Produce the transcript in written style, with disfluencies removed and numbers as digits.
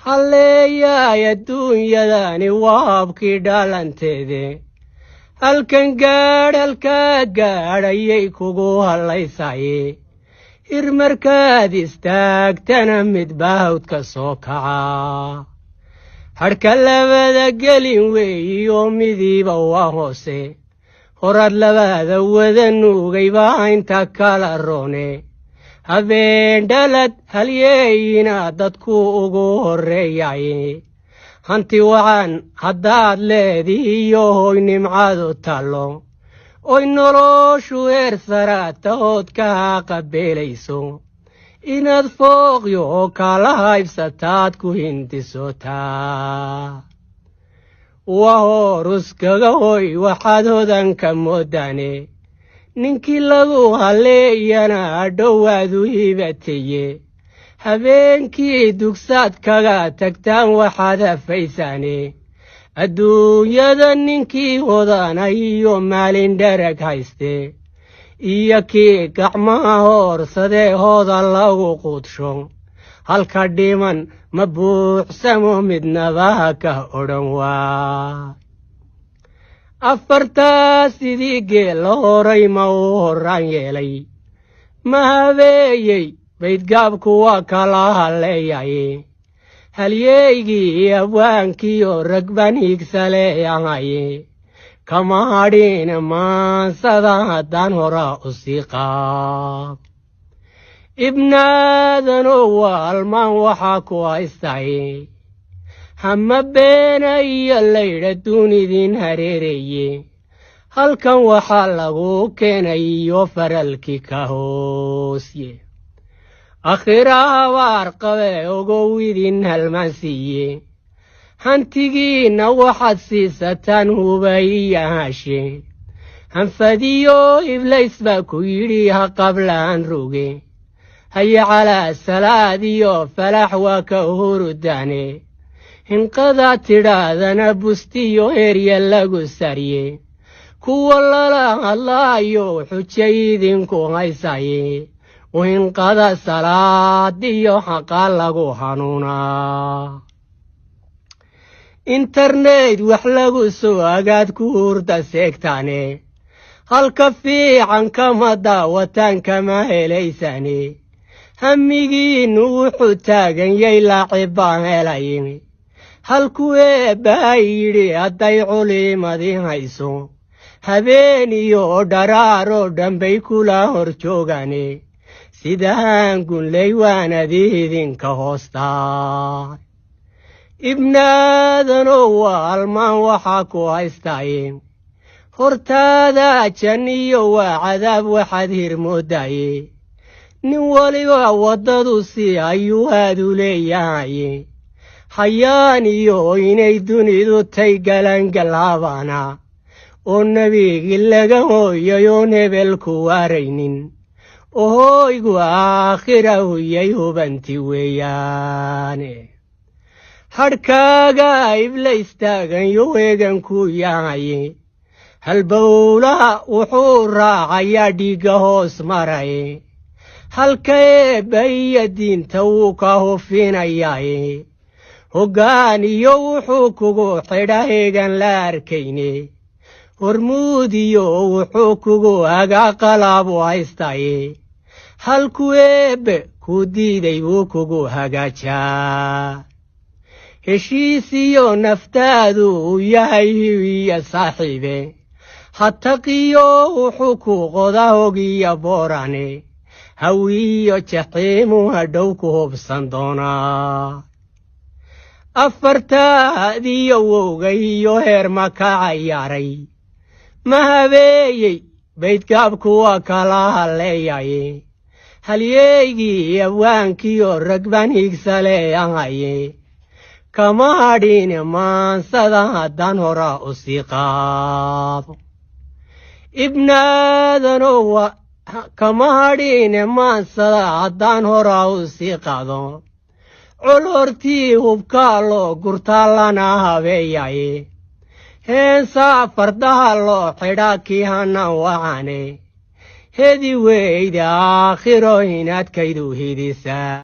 halleeyaay adduunyadani waabkii dhaalanteede halkan gaadh halkaa gaadh ayay kugu hallaysaye hir markaad istaagtana midbaa hawdka soo kaca hadhka labada gelin weeyiyo midiiba waa hoose horaad labada wada nuugay baa inta kala roone habeen dhalad halyeeyina dadku ugu horreeyaye hanti wacan haddaad leedihiyo hoy nimcadu tallo oy noloshu heer saraatahood kaa qabeelayso inaad fooqyo oo kala haybsataad ku hindisotaa waa horuskaga hoy waxaad hodanka moodane ninkii lagu halleeyana dhowaadu hibateye habeenkii dugsaad kaga tagtaan waxaad hafaysaane adduunyada ninkii hodana iyo maalin dherag hayste iyo kii gacmaha hoorsadee hooda lagu quudsho halka dhiman ma buuxsamo midnaba ka odhan waa afartaa sidii geela horay ma u horraan yeelay ma habeeyey baydgaabku waa kala halleeyaye halyeeygii abwaankiyo ragbaan hiigsaleeyahaye kama hadhin maansada haddaan horaa u sii qaab ibnaadanow waa almaan waxaa ku haystaye hama beena iyo laydha duunidin hareereye halkan waxaa lagu keenayo faralkii ka hoosye akhiraha waar qabe ogow idin halmaansiiye hantigiinna waxaad siisataan hubayiyahaashe hanfadiyo iblays baa ku yidhi ha qablaan roge haye calaa salaadiyo falax waa ka hurudaane hinqadaad tidhaahdana bustiyo herya lagu sarye kuwa lala hadlaayo xuja idinku haysaye uhinqada salaadiyo xaqaa lagu hanuunaa internet wax lagu soo agaad ku hurda seegtaane halka fiican kama daawataan kama helaysane hamigiinnu wuxuu taagan yay laacib baan helayn halku eebbaa yidhi hadday culimadii hayso habeen iyo dharaaroo dhanbay kula hor joogane sidahaan gunley waanadii idinka hoostaa ibnaadanow waa almaan waxaa ku haystaye hortaada janniyo waa cadaab waxaad hirmoodaye nin waliba waddadu si ayuu aadu leeyahaye hayaan iyo inay dunidu tay galangalhabaana oo nebigii laga hooyay oon hebelku waaraynin ohooygu aakhira huyay hubanti weeyaane hadhkaaga iblays taagan yo weeganku yahaye halbowlaha wuxuu raacayaa dhiigga hoos maraye halka eebba iyo diinta wuu ka hufinayaaye hoggaan iyo wuxuu kugu xidha heegan la arkayne hormuudiyo wuxuu kugu hagaa qalaabu haystaye halku eebbe ku diiday buu kugu hagaajaa heshiisiyo naftaadu uu yahay hiwiya saaxiibe hataqiyo wuxuu ku qoda hogiya boorane hawiyo jaxiimu hadhow ku hubsan doonaa afartaadiyo wowga iyo heer ma ka cayaaray ma habeeyey baydgaabku waa kala halleeyaye halyeeygii abwaankiyo ragbaan hiigsaleeyahaye kama hadhin maansada haddaan horaa u sii qaado ibnaadanow kama hadhin maansada haddaan horaa u sii qaado col hortii hubkaa loo gurtaa lana habeeyaye heensaa fardaha loo xidhaa kii hana wacane hedi weyda aakhiro inaadkaydu hidisaa